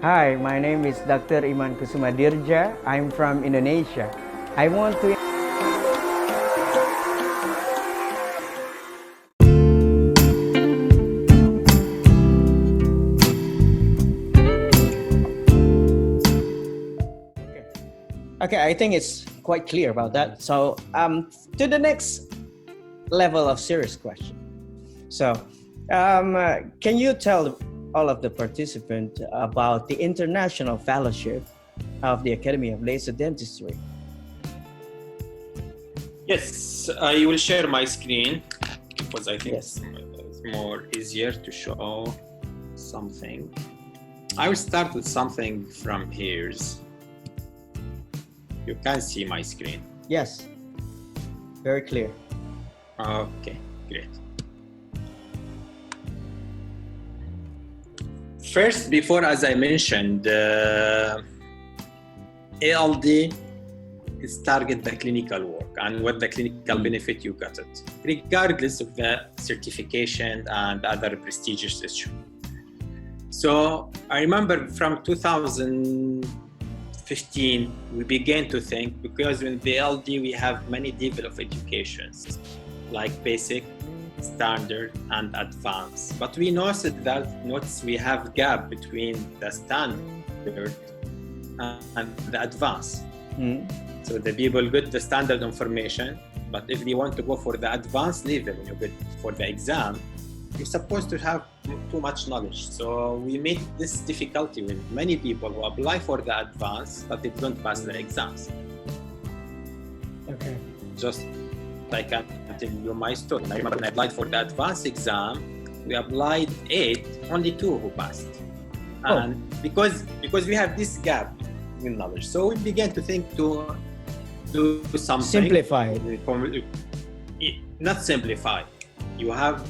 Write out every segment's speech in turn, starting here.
Hi, my name is Dr. Imankusumadirja. I'm from Indonesia. I want to Okay, I think it's quite clear about that. So, to the next level of serious question. So, can you tell all of the participants about the international fellowship of the Academy of Laser Dentistry? Yes, I will share my screen because I think Yes. it's more easier to show something. I will start with something from here. You can see my screen. Yes, very clear. Okay, great. First, before, as I mentioned, ALD is target the clinical work and what the clinical benefit you got it, regardless of the certification and other prestigious issue. So I remember from 2015, we began to think, because in the ALD we have many level of educations, like basic, standard, and advanced. But we noticed that we have gap between the standard and the advanced. So the people get the standard information, but if they want to go for the advanced level, when you get for the exam, you're supposed to have too much knowledge. So we made this difficulty with many people who apply for the advanced, but they don't pass the exams. Okay. Just like I can tell you my story. I remember when I applied for the advanced exam, we applied 8, only 2 who passed. And because we have this gap in knowledge, so we began to think to do something. Simplify. Not simplify. You have,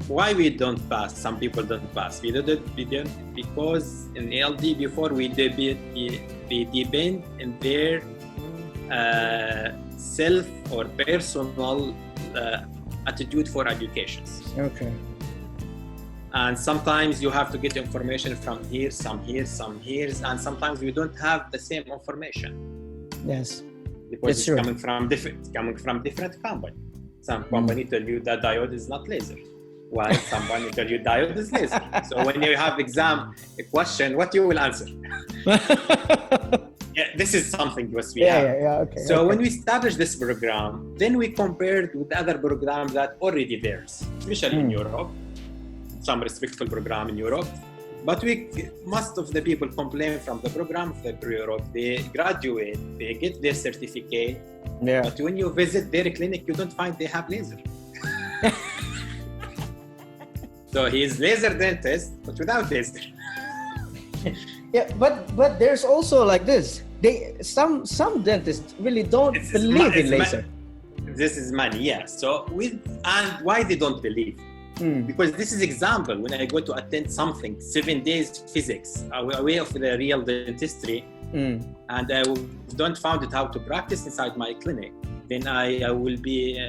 why we don't pass, some people don't pass. We didn't because in ALD before we depend in their self or personal attitude for education. Okay. And sometimes you have to get information from here, some here, some here, and sometimes we don't have the same information. Yes. Because it's coming from different company. Some company tell you that diode is not laser, while someone tell you diode is laser. So when you have exam a question, what you will answer? Yeah, this is something what we have. Okay. So when we established this program, then we compared with other programs that already there, especially in Europe, some respectful program in Europe. But most of the people complain from the program of Europe. They graduate, they get their certificate. Yeah. But when you visit their clinic, you don't find they have laser. So he is laser dentist, but without laser. Yeah, but there's also like this. Some dentists really don't believe in laser. This is money, yes. So and why they don't believe? Because this is example when I go to attend something 7 days physics away of the real dentistry, and I don't find it how to practice inside my clinic, then I will be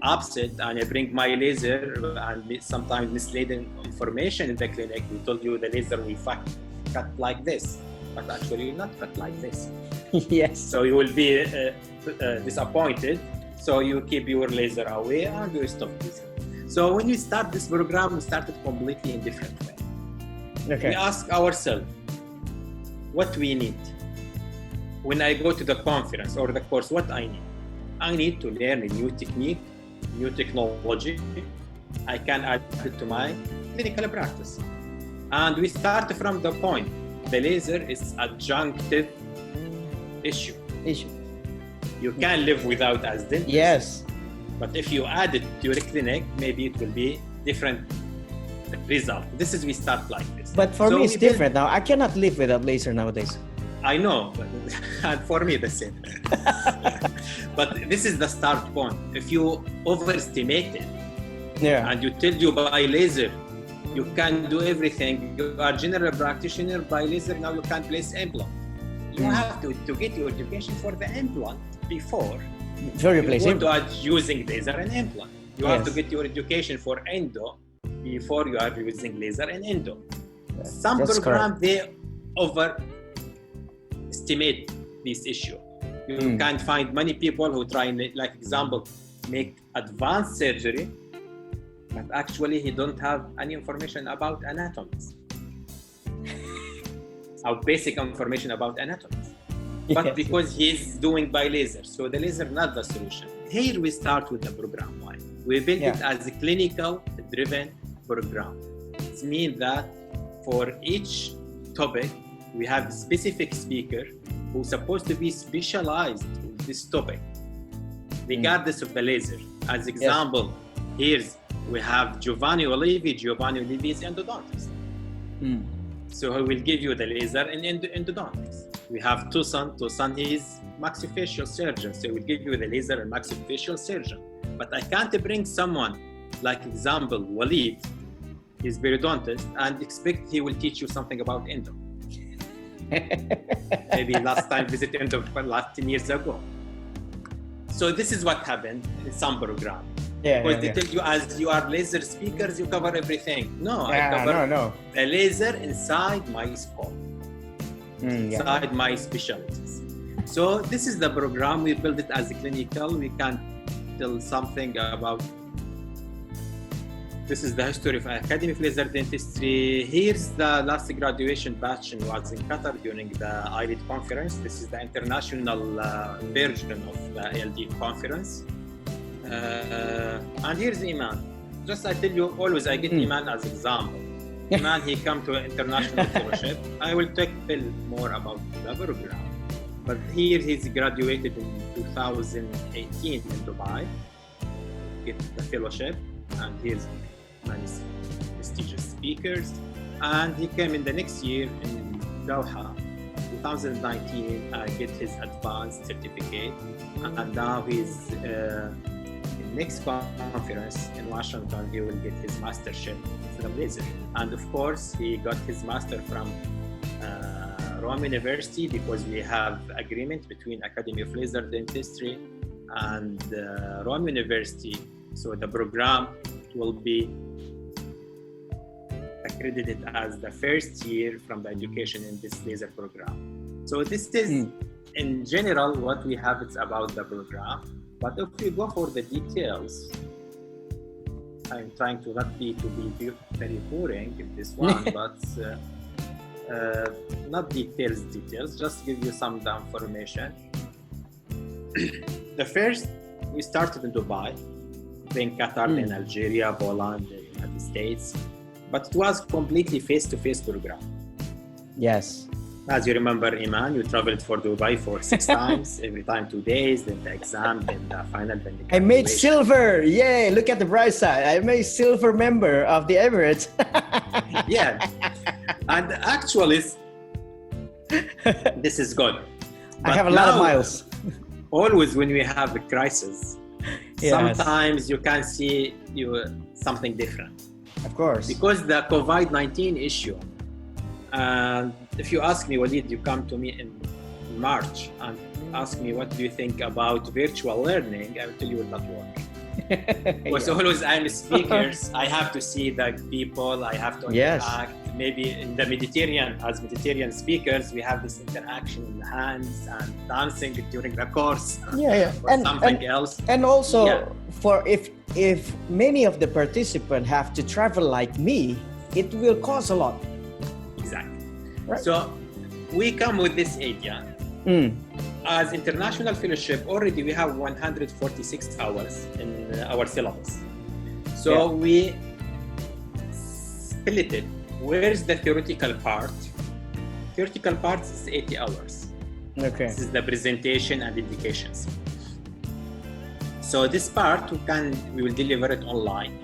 upset and I bring my laser and sometimes misleading information in the clinic. We told you the laser will cut like this, but actually not cut like this. Yes. So you will be disappointed. So you keep your laser away and you stop using. So when we start this program, we started completely in different way. Okay. We ask ourselves what we need. When I go to the conference or the course, what I need? I need to learn a new technique, new technology. I can add it to my clinical practice. And we start from the point. The laser is adjunctive issue. You can live without as dentist. Yes. But if you add it to your clinic, maybe it will be different result. We start like this. But for me, it's different now. I cannot live without laser nowadays. I know, and for me the same. But this is the start point. If you overestimate it, and you tell you by laser, you can do everything. You are general practitioner by laser, now you can place implant. You have to get your education for the implant before you go to using laser and implant. You have to get your education for endo before you are using laser and endo. Some programs, overestimate this issue. You can find many people who try, like example, make advanced surgery, but actually he don't have any information about anatomies. Or basic information about anatomies. But because he's doing by laser, so the laser not the solution. Here we start with the program. Why? We build it as a clinical driven program. It means that for each topic, we have a specific speaker who's supposed to be specialized in this topic, regardless of the laser. As example, here's we have Giovanni Olivi. Giovanni Olivi is endodontist. So he will give you the laser in endodontics. We have Tucson. Tucson is maxillofacial surgeon. So he will give you the laser and maxillofacial surgeon. But I can't bring someone like example Walid, he's periodontist, and expect he will teach you something about endo. Maybe last time visit endo last 10 years ago. So this is what happened in some program. Because they tell you as you are laser speakers, you cover everything. No, I cover the laser inside my scope, inside my specialties. So this is the program. We build it as a clinical. We can tell something about. This is the history of Academy of Laser Dentistry. Here's the last graduation batch and was in Qatar during the ILD conference. This is the international version of the ALD conference. And here's Iman. Just I tell you, always I get Iman as example. Iman, he come to an international fellowship. I will tell more about the program. But here he's graduated in 2018 in Dubai, get the fellowship, and here's many prestigious speakers. And he came in the next year in Doha, 2019, get his advanced certificate. And now he's next conference in Washington, he will get his mastership from laser. And of course, he got his master from Rome University because we have agreement between Academy of Laser Dentistry and Rome University. So the program will be accredited as the first year from the education in this laser program. So this is in general what we have. It's about the program. But if we go for the details, I'm trying to not be very boring in this one, but not details, just give you some information. The first, we started in Dubai, then Qatar, then Algeria, Poland, the United States, but it was completely face-to-face program. Yes. As you remember, Iman, you traveled for Dubai for 6 times, every time 2 days, then the exam, then the final, then the I made silver! Yay! Look at the bright side. I made silver member of the Emirates. Yeah. And actually, this is good. But I have a lot of miles. Always when we have a crisis, sometimes you can see something different. Of course. Because the COVID-19 issue, and if you ask me, Walid, you come to me in March and ask me what do you think about virtual learning, I will tell you it will not work. Because always I'm speakers, I have to see the people, I have to interact. Maybe in the Mediterranean, as Mediterranean speakers, we have this interaction in the hands and dancing during the course. Or something else. And also, for if many of the participants have to travel like me, it will cost a lot. Exactly. Right. So we come with this idea. As international fellowship, already we have 146 hours in our syllabus. So we split it. Where's the theoretical part? Theoretical part is 80 hours. Okay. This is the presentation and indications. So this part we will deliver it online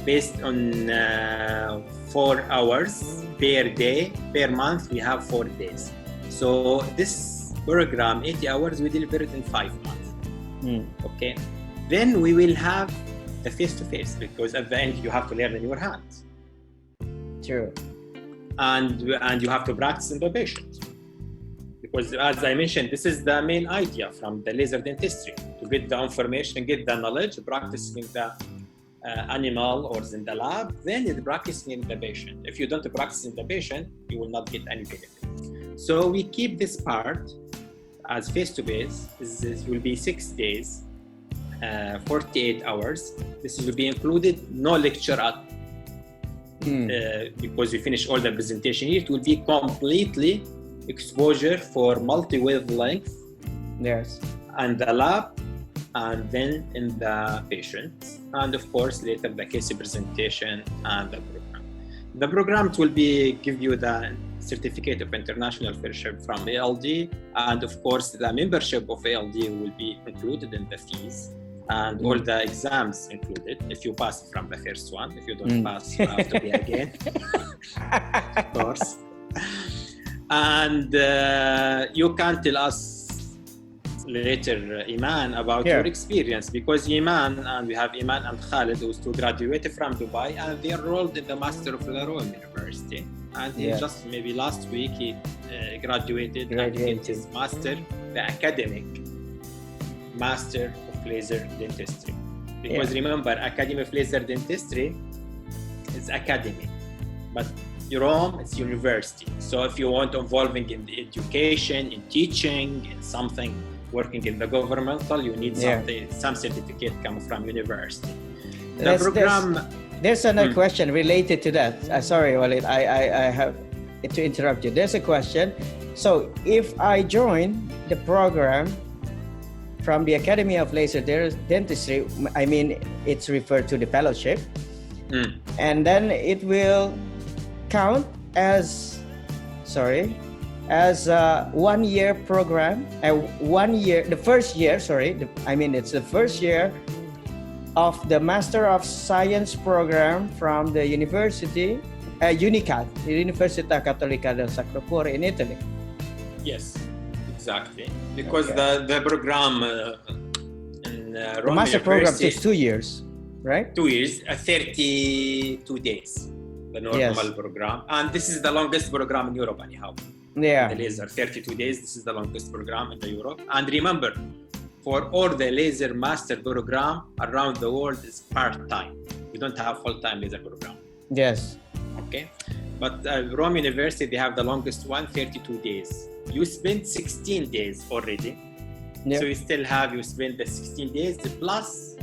based on 4 hours per day. Per month we have 4 days. So this program, 80 hours, we deliver it in 5 months. Okay. Then we will have the face-to-face, because at the end you have to learn in your hands. True. And you have to practice in the patient. Because as I mentioned, this is the main idea from the laser dentistry, to get the information, get the knowledge, practicing the animal or in the lab, then it's practicing in the patient. If you don't practice in the patient, you will not get any benefit. So we keep this part as face-to-face. This will be 6 days, 48 hours. This will be included, no lecture at because we finish all the presentation here. It will be completely exposure for multi-wavelength. Yes. And the lab, and then in the patient, and of course later the case presentation and the program. The program will be give you the certificate of international fellowship from ALD, and of course the membership of ALD will be included in the fees, and all the exams included. If you pass from the first one, if you don't pass, you have to be again, of course. And you can tell us later, Iman, about your experience, because Iman, and we have Iman and Khalid, who's two graduated from Dubai, and they enrolled in the Master of Laron University. And he just maybe last week he graduated and get his master, the academic Master of Laser Dentistry. Because remember, Academy of Laser Dentistry is academy, but Rome is university. So if you want involving in the education, in teaching, in something, working in the governmental, you need something, some certificate come from university. The program. There's another question related to that. Sorry, Walid, I have to interrupt you. There's a question. So if I join the program from the Academy of Laser Dentistry, I mean, it's referred to the fellowship, and then it will count as, as a 1 year program, 1 year, the first year, it's the first year of the Master of Science program from the University, UNICAT, the Università Cattolica del Sacro Cuore in Italy. Yes, exactly. Because the program in the Rome Master program University, takes 2 years, right? 2 years, 32 days, the normal program. And this is the longest program in Europe anyhow. Yeah. The laser, 32 days, this is the longest program in the Europe. And remember, for all the laser master program around the world is part-time. We don't have full-time laser program. Yes. Okay. But Rome University, they have the longest one, 32 days. You spend 16 days already. Yep. So you still have, you spend the 16 days plus,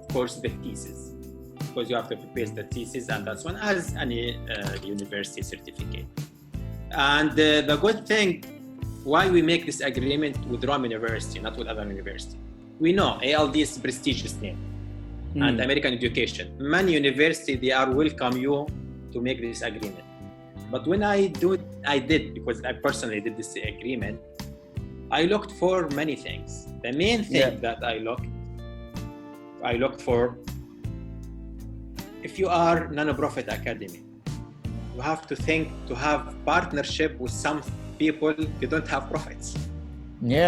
of course, the thesis. Because you have to prepare the thesis, and that's one as any university certificate. And the good thing, why we make this agreement with Rome University, not with other university. We know ALD is a prestigious name and American education. Many universities, they are welcome you to make this agreement. But when I did, because I personally did this agreement, I looked for many things. The main thing that I looked for, if you are non-profit academy, you have to think to have partnership with some people you don't have profits,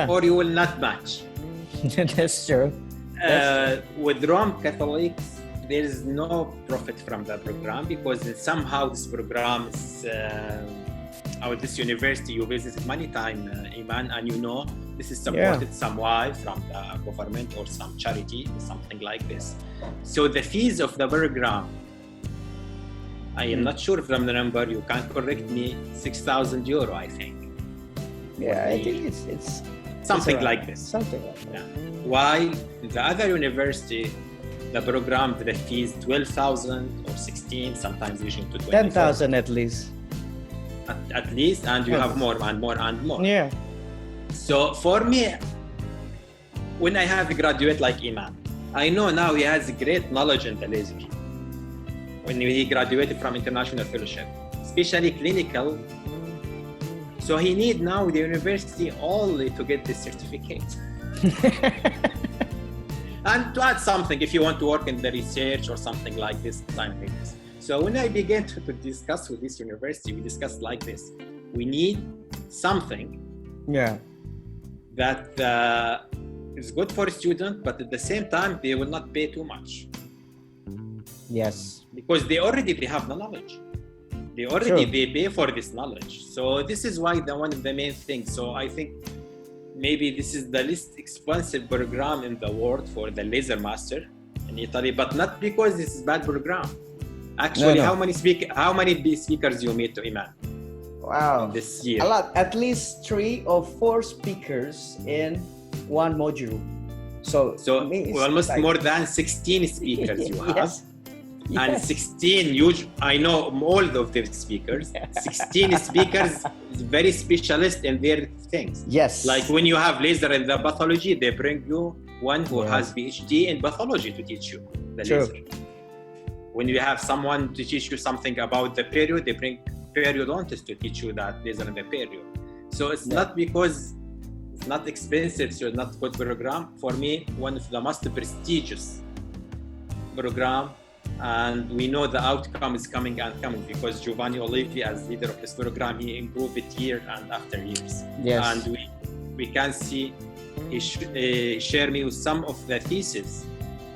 or you will not match. That's true. With Rome Catholics, there is no profit from the program, because somehow this program is this university you visited many times, Iman, and you know this is supported somewhat from the government or some charity or something like this. So the fees of the program, I am not sure from the number, you can correct me, 6,000 euro, I think. Yeah, I think it's something like this. Something like that. While the other university, the program, the fees 12,000 or 16, sometimes reaching to 10,000 at least. At least, and you have more and more and more. Yeah. So for me, when I have a graduate like Iman, I know now he has great knowledge in the laser. When he graduated from international fellowship, especially clinical. So he need now the university only to get this certificate. And to add something, if you want to work in the research or something like this, time like this. So when I began to discuss with this university, we discussed like this. We need something that is good for a student, but at the same time, they will not pay too much. Yes. Because they have the knowledge. They pay for this knowledge. So this is why one of the main things. So I think maybe this is the least expensive program in the world for the laser master. in Italy, but not because this is bad program. Actually, how many speakers you meet, Iman? Wow, this year? A lot. At least 3 or 4 speakers in one module. So almost like, more than 16 speakers you have. Yes. And 16, I know all of the speakers. 16 speakers very specialist in their things. Yes. Like when you have laser in the pathology, they bring you one who has PhD in pathology to teach you the laser. When you have someone to teach you something about the period, they bring periodontist to teach you that laser in the period. So it's not because it's not expensive, so it's not good program. For me, one of the most prestigious program. And we know the outcome is coming because Giovanni Olivi, as leader of this program, he improved it year and after years. Yes. And we can see he shared me with some of the theses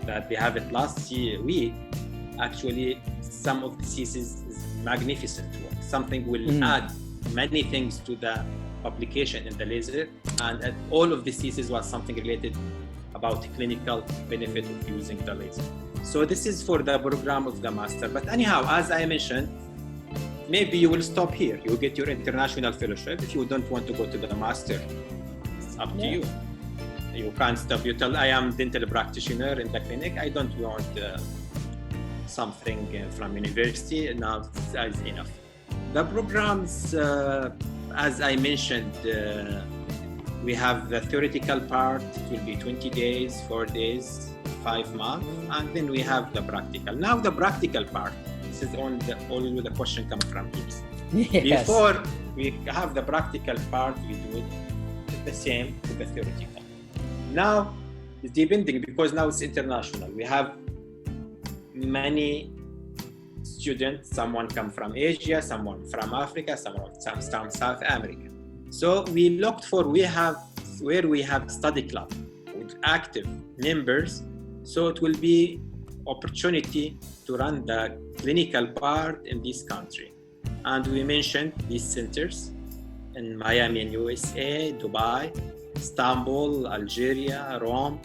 that we have it last week. Actually, some of the theses is magnificent work. Something will add many things to the application in the laser, and all of the thesis was something related about clinical benefit of using the laser. So this is for the program of the master. But anyhow, as I mentioned, maybe you will stop here. You get your international fellowship. If you don't want to go to the master, it's up to you. You can't stop. You tell, I am dental practitioner in the clinic. I don't want something from university. Now that's enough. The programs, as I mentioned, we have the theoretical part. It will be 20 days, 4 days, 5 months, and then we have the practical. Now the practical part, this is all the question comes from here. Yes. Before we have the practical part, we do it the same with the theoretical. Now it's depending, because now it's international. We have many students, someone come from Asia, someone from Africa, someone from South America. So we looked for, where we have study club with active members. So it will be opportunity to run the clinical part in this country. And we mentioned these centers in Miami in USA, Dubai, Istanbul, Algeria, Rome,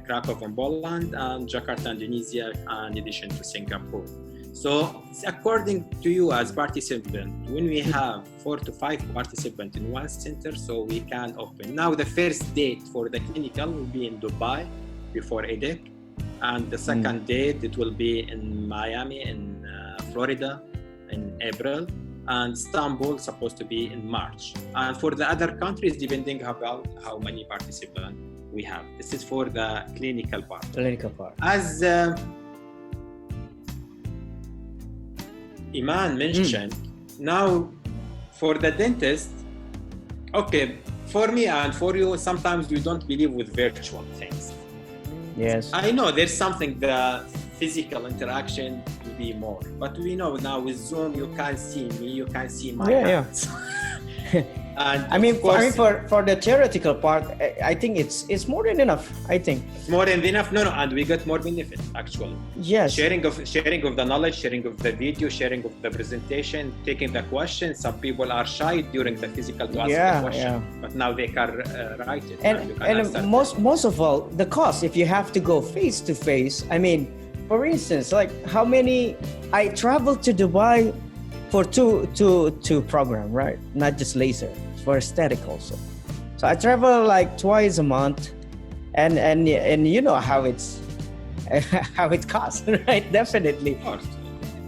Krakow in Poland, and Jakarta, Indonesia, in addition to Singapore. So according to you as participant, when we have 4 to 5 participants in one center, so we can open. Now the first date for the clinical will be in Dubai before EDIC. And the second date, it will be in Miami, in Florida, in April, and Istanbul supposed to be in March. And for the other countries, depending about how many participants we have. This is for the clinical part. As Iman mentioned, now for the dentist, okay, for me and for you, sometimes you don't believe with virtual things. Yes. I know there's something, the physical interaction will be more, but we know now with Zoom, you can see me, you can see my hands. And I mean, for the theoretical part, I think it's more than enough. I think it's more than enough. No, and we get more benefit actually. Yes. Sharing of the knowledge, sharing of the video, sharing of the presentation, taking the questions. Some people are shy during the physical to ask the question, but now they can write it. And most of all, the cost. If you have to go face to face, I mean, for instance, like how many I traveled to Dubai for two program, right? Not just laser, for aesthetic also. So I travel like twice a month, and you know how it's how it costs, right? Definitely. Of course.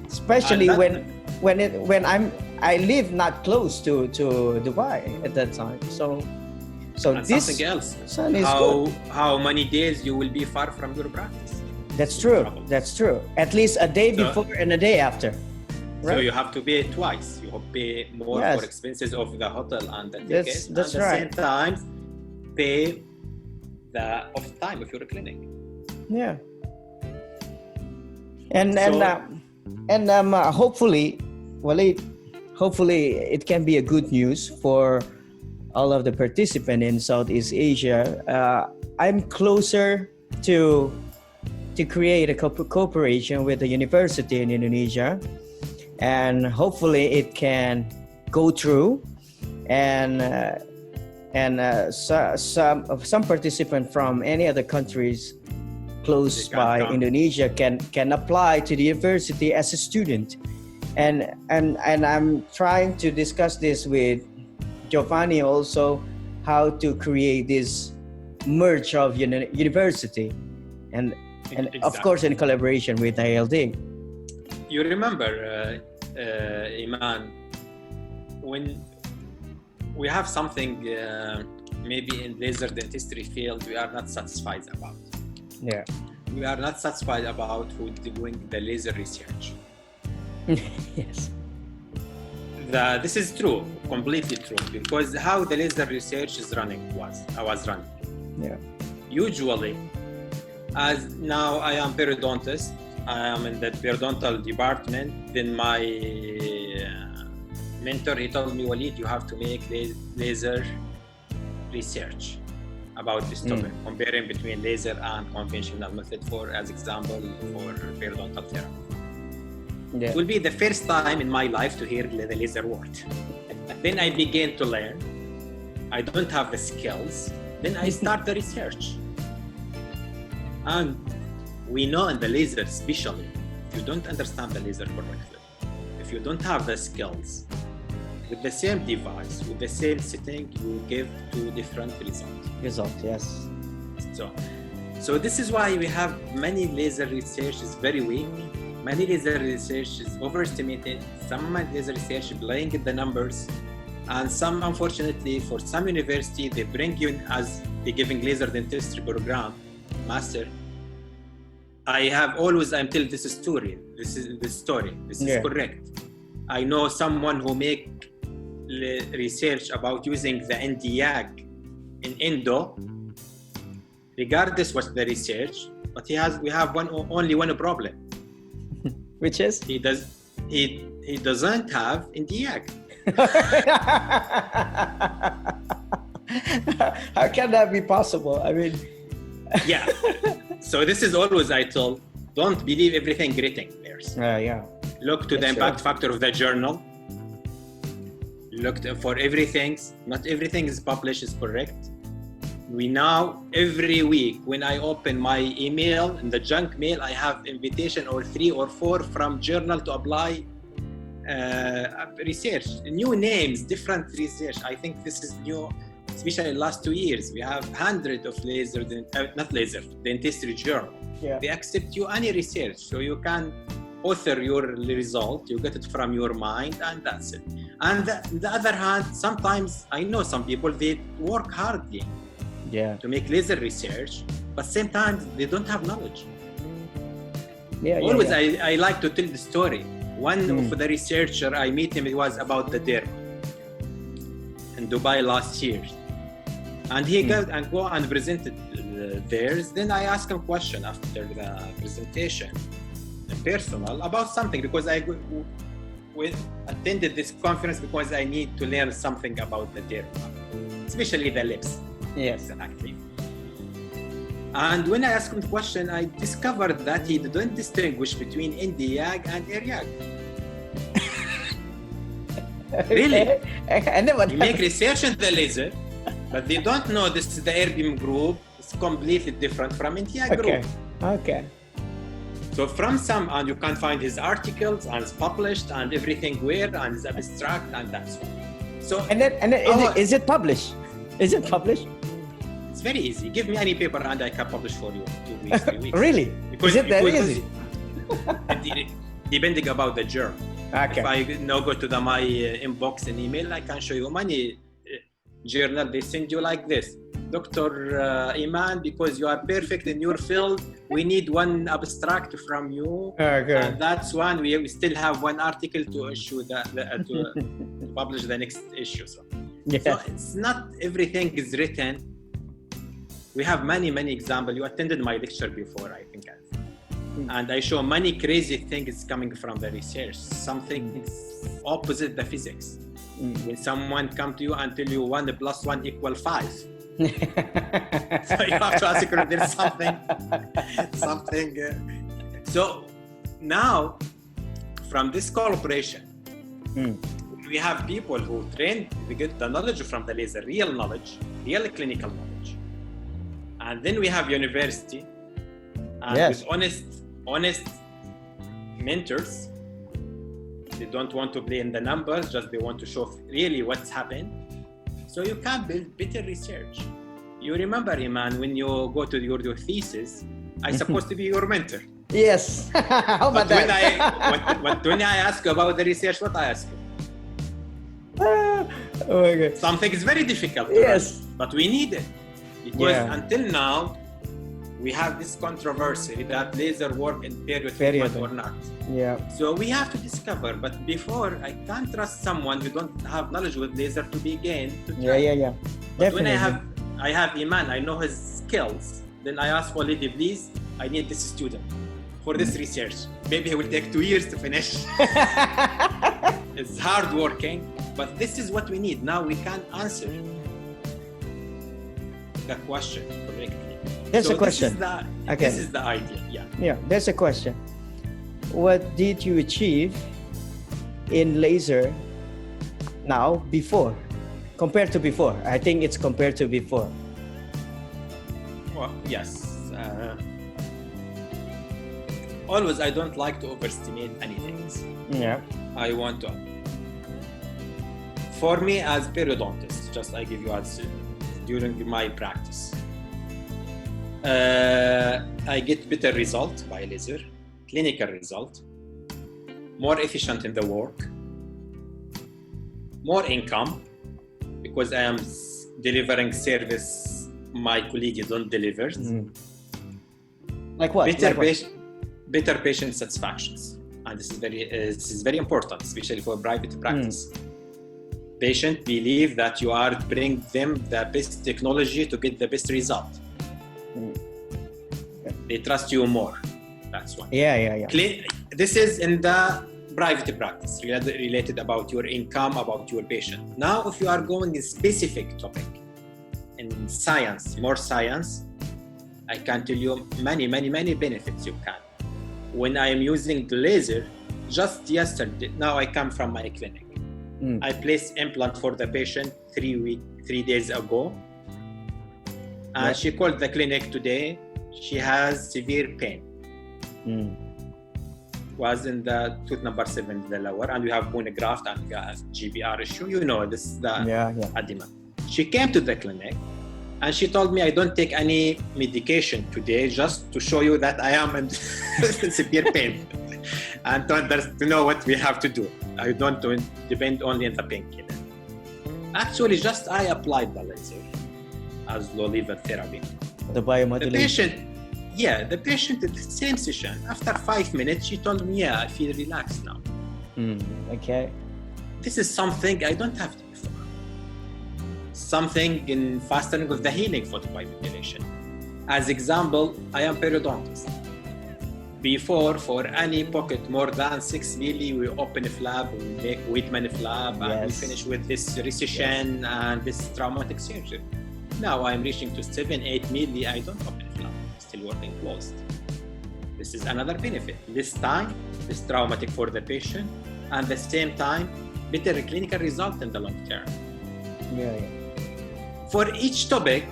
Especially when I live not close to Dubai at that time. So and this something else. How many days you will be far from your practice? That's true. That's true. At least a day before and a day after. Right. So you have to pay twice. You have to pay more for expenses of the hotel and the ticket. That's and right. At the same time, pay the off time of your clinic. Yeah. And hopefully, Walid, it can be a good news for all of the participants in Southeast Asia. I'm closer to create a cooperation with the university in Indonesia, and hopefully it can go through, and some participant from any other countries close by Indonesia can apply to the university as a student. And I'm trying to discuss this with Giovanni also, how to create this merge of university and Exactly. Of course in collaboration with ILD. You remember, Iman, when we have something maybe in laser dentistry field we are not satisfied about. Yeah. We are not satisfied about who doing the laser research. Yes. This is true, completely true, because how the laser research is I was running. Yeah. Usually, as now I am periodontist, I am in the periodontal department, then my mentor, he told me, Walid, you have to make laser research about this topic, comparing between laser and conventional method as example for periodontal therapy. Yeah. It will be the first time in my life to hear the laser word. Then I began to learn. I don't have the skills. Then I start the research. And we know in the laser especially, if you don't understand the laser correctly, if you don't have the skills, with the same device, with the same setting, you will give two different results. Yes. So this is why we have many laser research is very weak. Many laser research is overestimated. Some laser research playing with the numbers, and some, unfortunately, for some university, they bring you in as they giving laser dentistry program, master. I'm telling this story. This is correct. I know someone who make research about using the NDIAG in endo, regardless what's the research, but we have only one problem. Which is? He doesn't have NDIAG. How can that be possible? I mean, yeah. So this is always I told, don't believe everything written there. Yeah. Look to the impact factor of the journal. Look for everything. Not everything is published is correct. We now, every week, when I open my email, in the junk mail, I have invitation or 3 or 4 from journal to apply research. New names, different research. I think this is new, especially in the last 2 years. We have hundreds of dentistry journal. Yeah. They accept you any research. So you can author your result, you get it from your mind, and that's it. And on the other hand, sometimes I know some people, they work hardly to make laser research, but same time they don't have knowledge. Always I like to tell the story. One of the researcher I meet him, it was about the derma in Dubai last year, and he go and presented theirs. Then I asked him a question after the presentation, personal, about something, because I attended this conference because I need to learn something about the derma, especially the lips. Yes, exactly. And when I asked him the question, I discovered that he didn't distinguish between NDIAG and ERIAG. Really? They make research in the laser, but they don't know this is the airbeam group. It's completely different from NDIAG group. Okay. So from some, and you can find his articles, and it's published, and everything where, and it's abstract, and that's all. So is it published? Is it published? It's very easy. Give me any paper and I can publish for you 2 weeks, 3 weeks. Really? Is it that easy? Depending about the journal. Okay. If I now go to my inbox and email, I can show you many journal. They send you like this. Dr. Iman, because you are perfect in your field, we need one abstract from you. Okay. And that's one. We still have one article to issue to publish the next issue. So it's not everything is written. We have many examples. You attended my lecture before, I think. And I show many crazy things coming from the research. Something opposite the physics. When someone come to you and tell you 1 + 1 = 5. So you have to ask if there's something. So now, from this cooperation, we have people who train, we get the knowledge from the laser, real knowledge, real clinical knowledge. And then we have university, And Yes. with honest mentors, they don't want to play in the numbers, just they want to show really what's happened. So you can build better research. You remember, Iman, when you go to your thesis, I'm supposed to be your mentor. Yes. How about But that? when I ask you about the research, what I ask you? Oh my God. Something is very difficult to Yes. run, but we need it. Because Yeah. until now, we have this controversy that laser work in period Period. or not. Yeah. So we have to discover, but before, I can't trust someone who don't have knowledge with laser to begin to try. Yeah. But when Definitely. I have Iman, I know his skills, then I ask Walid, please, I need this student for this research. Maybe he will take 2 years to finish. It's hard working, but this is what we need. Now we can answer the question correctly. There's a question. This is the idea, yeah. Yeah, there's a question. What did you achieve in laser now before compared to before? I think it's compared to before. Well, yes. Always, I don't like to overestimate anything. Yeah. I want to. For me, as periodontist, just I give you answer during my practice. I get better result by laser, clinical result, more efficient in the work, more income because I am delivering service my colleagues don't deliver. Like what? Better patient satisfactions, and this is very important, especially for private practice. Patient believe that you are bring them the best technology to get the best result. They trust you more. That's why. Yeah. This is in the private practice related about your income, about your patient. Now, if you are going in specific topic in science, more science, I can tell you many benefits you can. When I am using the laser, just yesterday, now I come from my clinic. I placed implant for the patient 3 days ago. She called the clinic today. She has severe pain. Was in the tooth number 7, the lower, and we have bone graft and GBR issue. You know, this is the edema. She came to the clinic and she told me, I don't take any medication today, just to show you that I am in severe pain and to know what we have to do. I don't depend only on the painkiller. Actually, just I applied the laser as low level therapy. The biomodulation. The patient in the same session, after 5 minutes, she told me, I feel relaxed now. Okay. This is something I don't have before. Something in fostering of the healing for the biomodulation. As example, I am periodontist. Before, for any pocket more than 6 milli, we open a flap, we make Whitman flap, and we finish with this recession and this traumatic surgery. Now I'm reaching to 7-8 milli, I don't open flap, still working closed. This is another benefit. This time, this traumatic for the patient, and at the same time, better clinical result in the long term. For each topic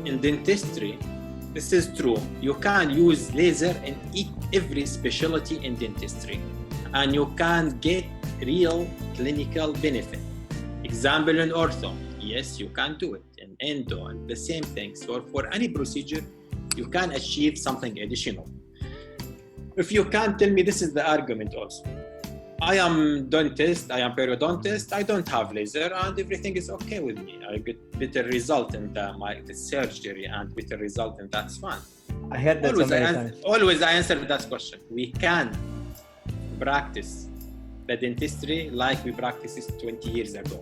in dentistry, this is true. You can use laser in every specialty in dentistry, and you can get real clinical benefit. Example in ortho, yes, you can do it. In endo, and the same thing. So for any procedure, you can achieve something additional. If you can't tell me, this is the argument also. I am dentist, I am periodontist, I don't have laser, and everything is okay with me. I get better result in the surgery and better result, and that's fine. I heard that always I answer that question. We can practice the dentistry like we practiced it 20 years ago.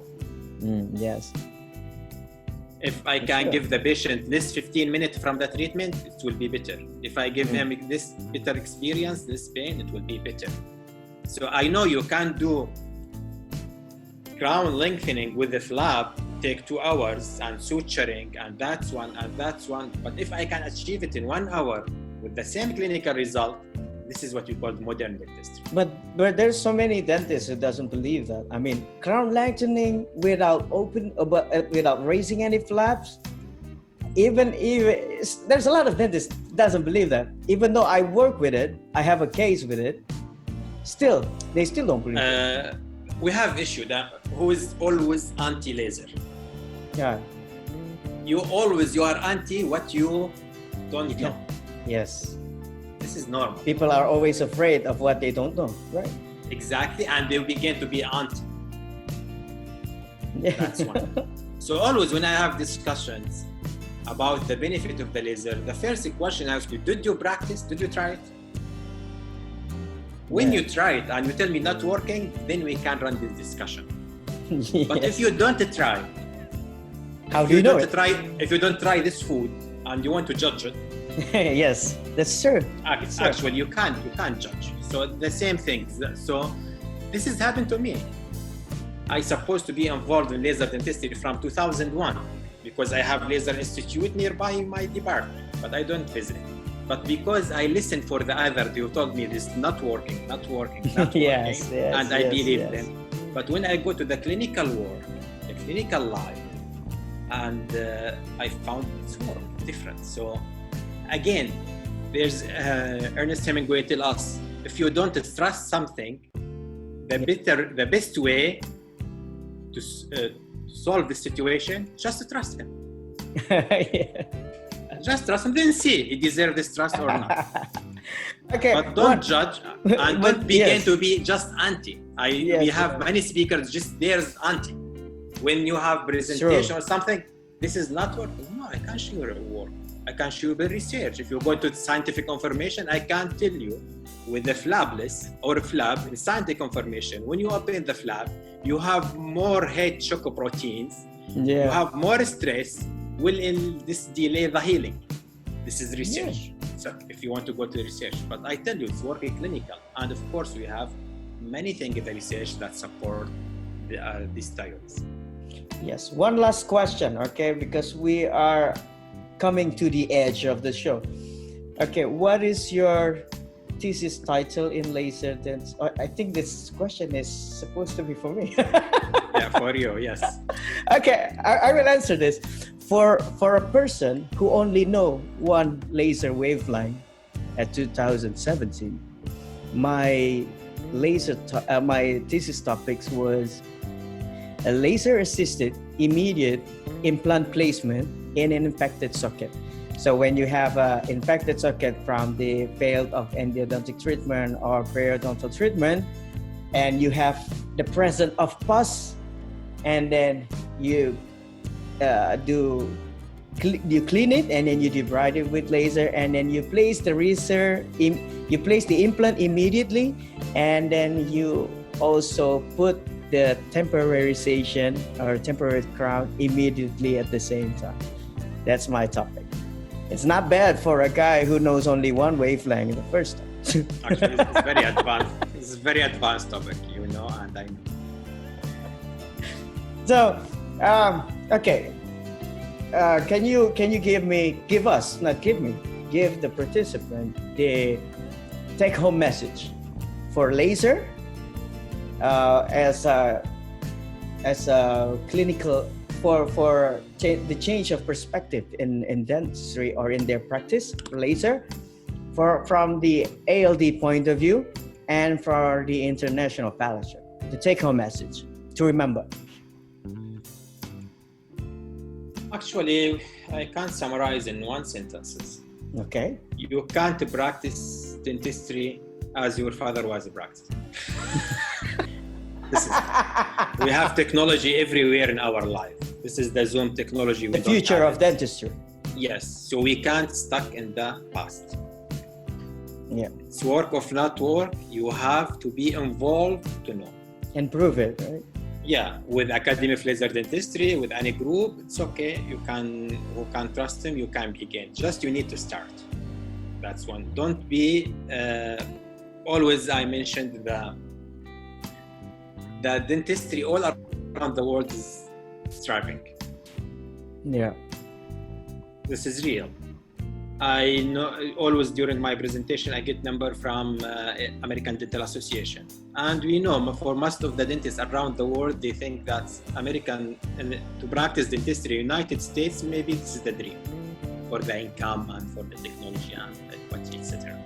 Yes. If I can give the patient this 15 minutes from the treatment, it will be better. If I give him this better experience, this pain, it will be better. So I know you can do crown lengthening with the flap, take 2 hours, and suturing, and that's one. But if I can achieve it in 1 hour with the same clinical result, this is what we call modern dentistry. But there's so many dentists who doesn't believe that. I mean, crown lengthening without raising any flaps, there's a lot of dentists doesn't believe that. Even though I work with it, I have a case with it. Still, they still don't believe it. We have issue that who is always anti-laser. Yeah. You are anti what you don't know. Yes. This is normal. People are always afraid of what they don't know, right? Exactly, and they begin to be anti. Yeah. That's one. So always when I have discussions about the benefit of the laser, the first question I ask you, did you practice? Did you try it? When you try it and you tell me not working, then we can run this discussion. Yes. But if you don't try, how do you know it? If you don't try this food and you want to judge it, yes, that's true. Actually, you can't judge. So the same thing. So this has happened to me. I supposed to be involved in laser dentistry from 2001 because I have laser institute nearby my department, but I don't visit. But because I listened for the other, who told me this not working, yes, and I believe them. But when I go to the clinical world, the clinical life, and I found it's more different. So again, there's Ernest Hemingway tell us, if you don't trust something, the best way to solve the situation, just trust him. Yeah. Just trust him, then see he deserves this trust or not. Okay. But don't judge and don't begin to be just anti. We have many speakers just there's anti. When you have presentation or something, this is not working. No, I can't show you work. I can show you the research. If you go to scientific information, I can't tell you with the flabless or flab, the scientific information. When you open the flab, you have more head shock proteins. Yeah. You have more stress. Will in this delay the healing. This is research. So if you want to go to research, but I tell you, it's working clinical. And of course, we have many things in the research that support these theories. Yes. One last question, okay? Because we are coming to the edge of the show. Okay, what is your thesis title in laser dentistry? I think this question is supposed to be for me. Yeah, for you, yes. Okay, I will answer this. For a person who only know one laser waveline at 2017, my thesis topics was a laser-assisted immediate implant placement in an infected socket. So when you have an infected socket from the failed of endodontic treatment or periodontal treatment, and you have the presence of pus, and then you clean it, and then you debride it with laser, and then you place the you place the implant immediately, and then you also put the temporarization or temporary crown immediately at the same time. That's my topic. It's not bad for a guy who knows only one wavelength the first time. Actually, it's very advanced. It's a very advanced topic, and I know. So, okay. Can you give the participant the take-home message for laser as a clinical for the change of perspective in dentistry or in their practice for laser, from the ALD point of view and for the international fellowship. The take-home message to remember. Actually, I can't summarize in one sentence. Okay. You can't practice dentistry as your father was practicing. We have technology everywhere in our life. This is the Zoom technology. The future of dentistry. Yes. So we can't stuck in the past. Yeah. It's work of not work. You have to be involved to know. And prove it, right? Yeah, with Academy of Laser Dentistry, with any group, it's okay. You can trust them, you can begin. Just you need to start. That's one. Don't be, always I mentioned the dentistry all around the world is striving. Yeah. This is real. I know always during my presentation, I get number from American Dental Association. And we know for most of the dentists around the world, they think that American, to practice dentistry, United States, maybe this is the dream. for the income and for the technology and etc.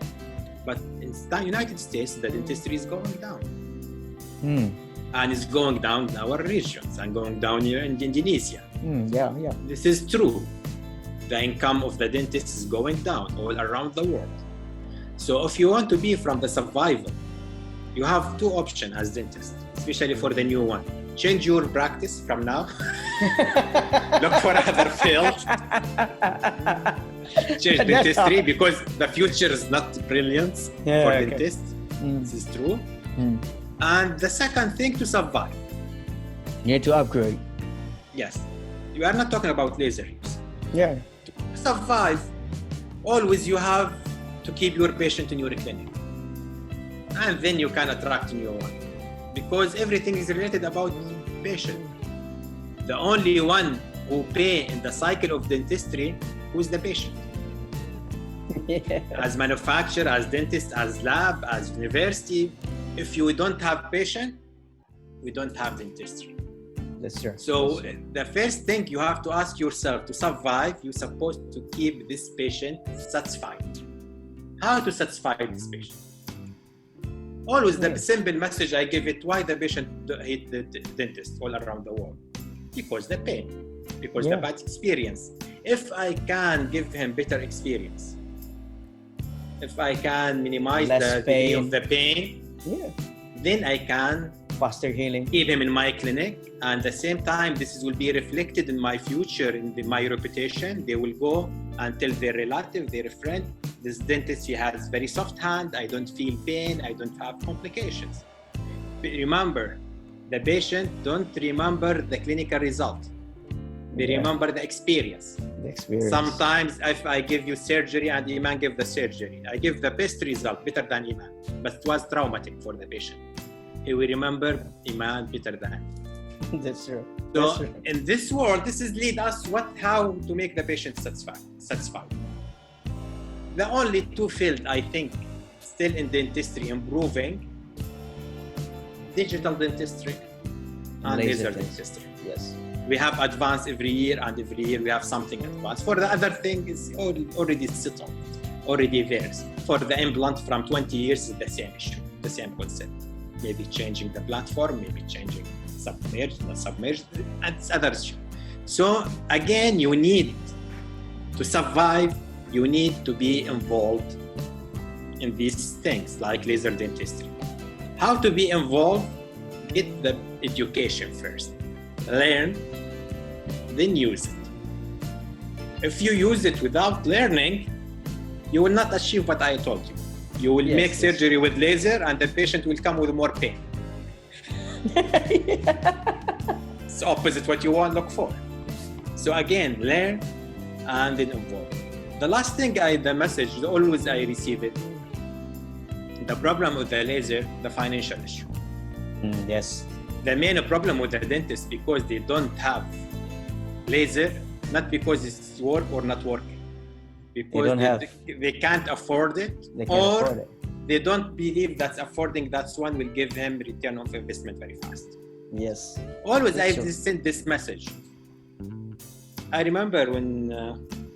But in the United States, the dentistry is going down. And it's going down in our regions and going down here in Indonesia. Yeah. This is true. The income of the dentist is going down all around the world. So if you want to be from the survival, you have two options as dentists, especially for the new one. Change your practice from now. Look for other fields. Change dentistry because the future is not brilliant for dentists. This is true. And the second thing, to survive. You need to upgrade. Yes. You are not talking about laser use. Yeah. To survive, always you have to keep your patient in your clinic. And then you can attract a new one. Because everything is related about patient. The only one who pay in the cycle of dentistry, who's the patient? As manufacturer, as dentist, as lab, as university, if you don't have patient, we don't have dentistry. That's true. So the first thing you have to ask yourself, to survive, you're supposed to keep this patient satisfied. How to satisfy this patient? Always the simple message I give it, why the patient hate the dentist all around the world? Because the pain, because the bad experience. If I can give him better experience, if I can minimize the degree of the pain, then I can faster healing. Keep him in my clinic, and at the same time, this will be reflected in my future, in my reputation. They will go and tell their relative, their friend, this dentist, he has very soft hand, I don't feel pain, I don't have complications. But remember, the patient don't remember the clinical result. They remember the experience. Sometimes if I give you surgery and Iman give the surgery, I give the best result, better than Iman, but it was traumatic for the patient. He will remember Iman better than. That's true. So in this world, this is lead us how to make the patient satisfied. The only two fields I think still in dentistry improving, digital dentistry and laser dentistry. Yes. We have advanced every year, and every year we have something advanced. For the other thing, is already settled, already there. For the implant from 20 years is the same issue, the same concept. Maybe changing the platform, maybe changing submerged, and other issue. So again, you need to survive, you need to be involved in these things like laser dentistry. How to be involved? Get the education first. Learn, then use it. If you use it without learning, you will not achieve what I told you. You will make surgery with laser and the patient will come with more pain. It's opposite what you want, look for. So again, learn and then involve. The last thing the message, always I receive it, the problem with the laser, the financial issue. Yes. The main problem with the dentist, because they don't have laser, not because it's work or not working, because they can't afford it, they don't believe that affording that one will give him return of investment very fast. Yes. Always I've sent this message. I remember when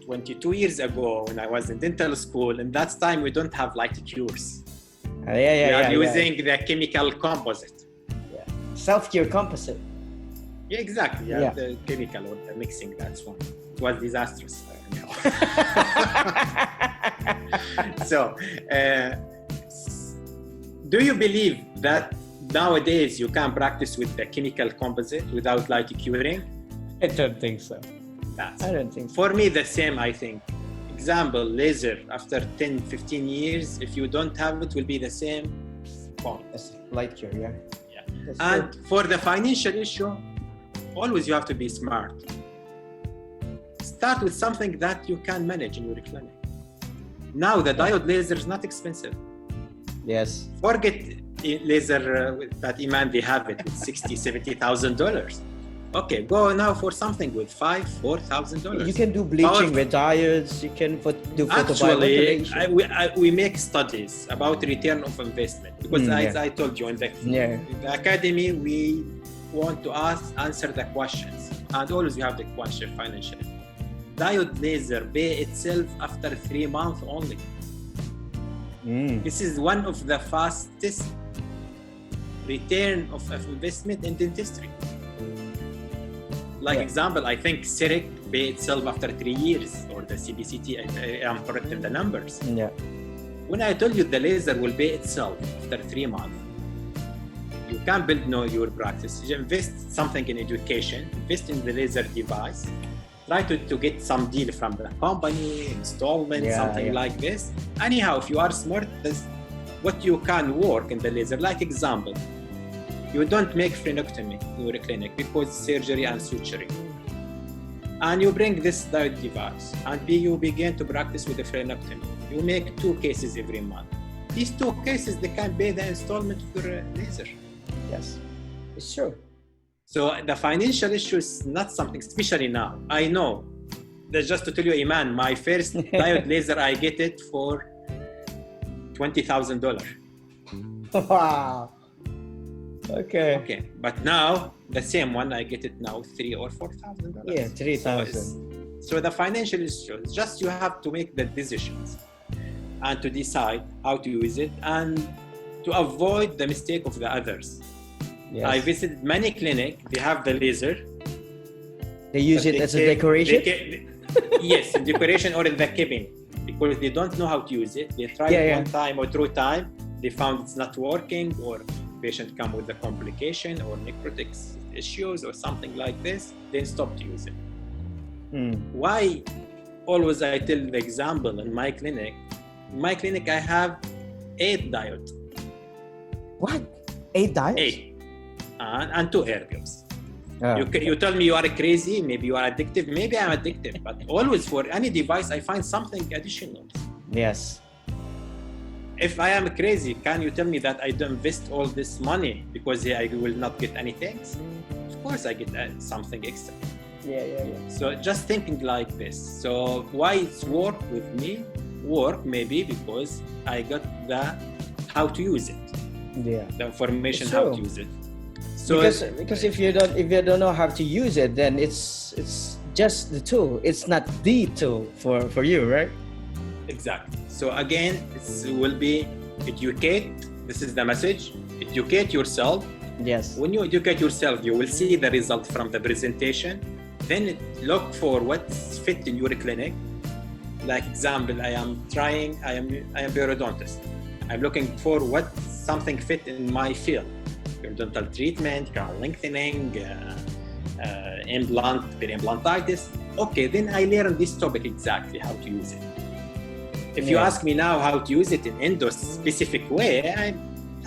22 years ago when I was in dental school, and that time we don't have light cures. We are using the chemical composite. Self-cure composite. Yeah, exactly. The chemical or the mixing, that's one. It was disastrous. So, do you believe that nowadays you can practice with the chemical composite without light curing? I don't think so. I don't think so. For me, the same, I think. Example, laser, after 10, 15 years, if you don't have it, will be the same point. Light cure, And for the financial issue, always you have to be smart. Start with something that you can manage in your clinic. Now the diode laser is not expensive. Yes. Forget laser that Iman, they have it with $60,000, $70,000. Okay, go now for something with $5,000, $4,000. You can do bleaching with diodes. You can do Actually, we make studies about return of investment because as I told you in the academy, we want to answer the questions, and always we have the question financially. diode laser pay itself after 3 months only. This is one of the fastest return of investment in dentistry. Like example, I think CEREC pay itself after 3 years, or the CBCT, I'm correct in the numbers. Yeah. When I told you the laser will pay itself after 3 months, you can build your practice. You invest something in education, invest in the laser device, try to get some deal from the company, installment, something like this. Anyhow, if you are smart, that's what you can work in the laser. Like example, you don't make frenectomy in your clinic because surgery and suturing. And you bring this diode device and you begin to practice with the frenectomy. You make 2 cases every month. These 2 cases, they can pay the installment for laser. Yes, it's true. So the financial issue is not something, especially now. I know. That's just to tell you, Iman, my first diode laser, I get it for $20,000. Wow. Okay. But now the same one, I get it now $3,000 or $4,000. Yeah, 3,000. So the financial issue is just you have to make the decisions and to decide how to use it and to avoid the mistake of the others. Yes. I visited many clinics. They have the laser. They use it as a decoration? Yes, in decoration or in the cabin, because they don't know how to use it. They tried it 1 time or 2 times. They found it's not working, or patient come with a complication or necrotic issues or something like this. Then stop to use it. Why? Always I tell the example in my clinic. In my clinic, I have 8 diodes. What? 8 diodes? 8. And 2 erbiums. Oh, you tell me you are crazy, maybe you are addictive, maybe I'm addictive, but always for any device I find something additional. Yes. If I am crazy, can you tell me that I don't invest all this money because I will not get anything? Of course I get something extra. Yeah. So just thinking like this. So why it's work with me? Work maybe because I got the how to use it. Yeah. The information how to use it. So because if you don't know how to use it, then it's just the tool. It's not the tool for you, right? Exactly. So again, it will be educate. This is the message. Educate yourself. Yes. When you educate yourself, you will see the result from the presentation. Then look for what's fit in your clinic. Like example, I am periodontist. I'm looking for what something fit in my field. Dental treatment, crown lengthening, implant, peri-implantitis. Okay, then I learn this topic exactly how to use it. If you ask me now how to use it in endo specific way,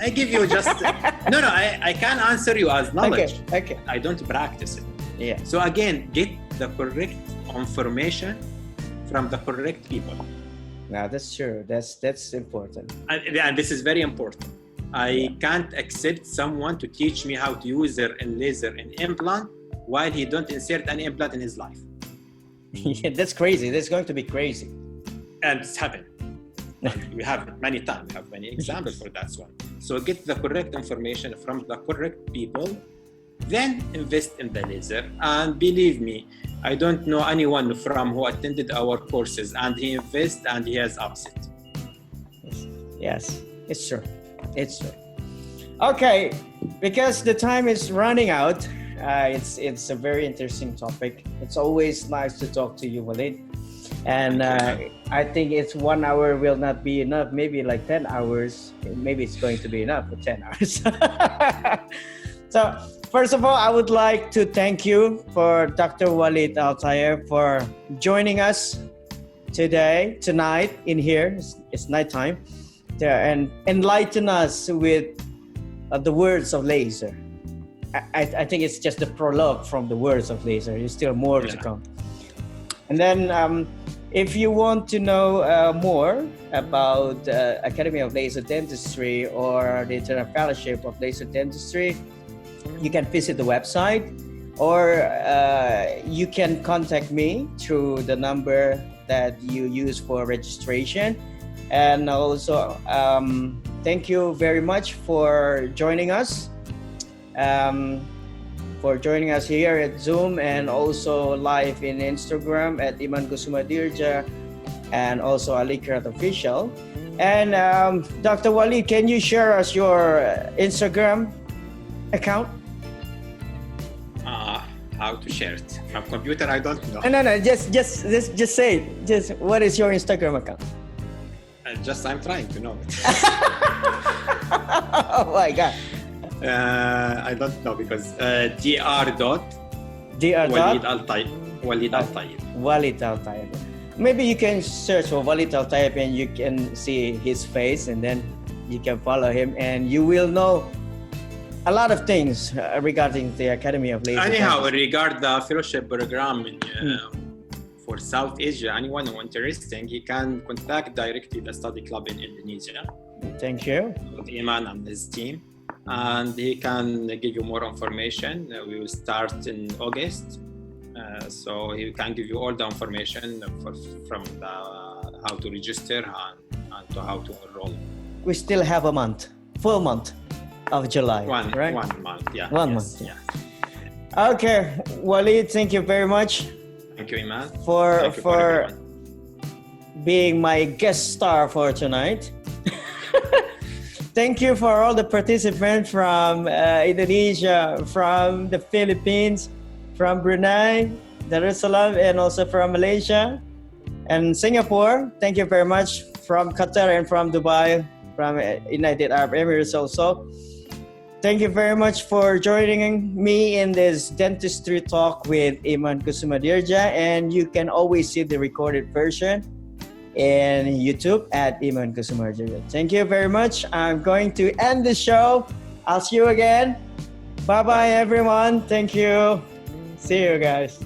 I give you just no. I can answer you as knowledge. Okay. I don't practice it. Yeah. So again, get the correct information from the correct people. Now that's true. That's important. And this is very important. I can't accept someone to teach me how to use laser and implant while he don't insert any implant in his life. Yeah, that's crazy. That's going to be crazy. And it's happened. We have it many times. We have many examples for that one. So get the correct information from the correct people, then invest in the laser. And believe me, I don't know anyone from who attended our courses and he invests and he has upset. Yes, it's true. It's true. Okay, because the time is running out, it's a very interesting topic. It's always nice to talk to you, Walid. And I think it's 1 hour will not be enough. Maybe like 10 hours. Maybe it's going to be enough for 10 hours. So first of all, I would like to thank you for Dr. Walid Altayeb for joining us tonight in here. It's nighttime. And enlighten us with the words of laser. I think it's just the prologue from the words of laser. There's still more to come. And then if you want to know more about Academy of Laser Dentistry or the International Fellowship of Laser Dentistry, you can visit the website, or you can contact me through the number that you use for registration. And also, thank you very much for joining us. for joining us here at Zoom and also live in Instagram at Imankusumadirja and also Alikrat Official. And Dr. Walid, can you share us your Instagram account? How to share it from computer? I don't know. No. Just say it. Just what is your Instagram account? I'm trying to know it. Oh my God. I don't know because dr. Walid Altayeb. Walid Altayeb. Walid Altayeb. Maybe you can search for Walid Altayeb and you can see his face, and then you can follow him, and you will know a lot of things regarding the Academy of Laser Anyhow, Dentistry. regard the fellowship program for South Asia, anyone who interested, he can contact directly the study club in Indonesia. Thank you. With Iman and his team, and he can give you more information. We will start in August, so he can give you all the information from how to register and to how to enroll. We still have a month, full month of July, right? 1 month, yeah. One month. Yeah. Okay, Walid, thank you very much. Thank you, Iman. For being my guest star for tonight. Thank you for all the participants from Indonesia, from the Philippines, from Brunei, Dar es Salaam, and also from Malaysia and Singapore. Thank you very much from Qatar and from Dubai, from United Arab Emirates also. Thank you very much for joining me in this dentistry talk with Imankusumadirja, and you can always see the recorded version in YouTube at Imankusumadirja. Thank you very much. I'm going to end the show. I'll see you again. Bye-bye, everyone. Thank you. See you guys.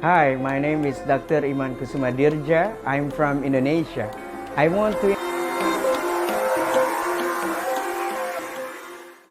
Hi, my name is Dr. Imankusumadirja. I'm from Indonesia. I want to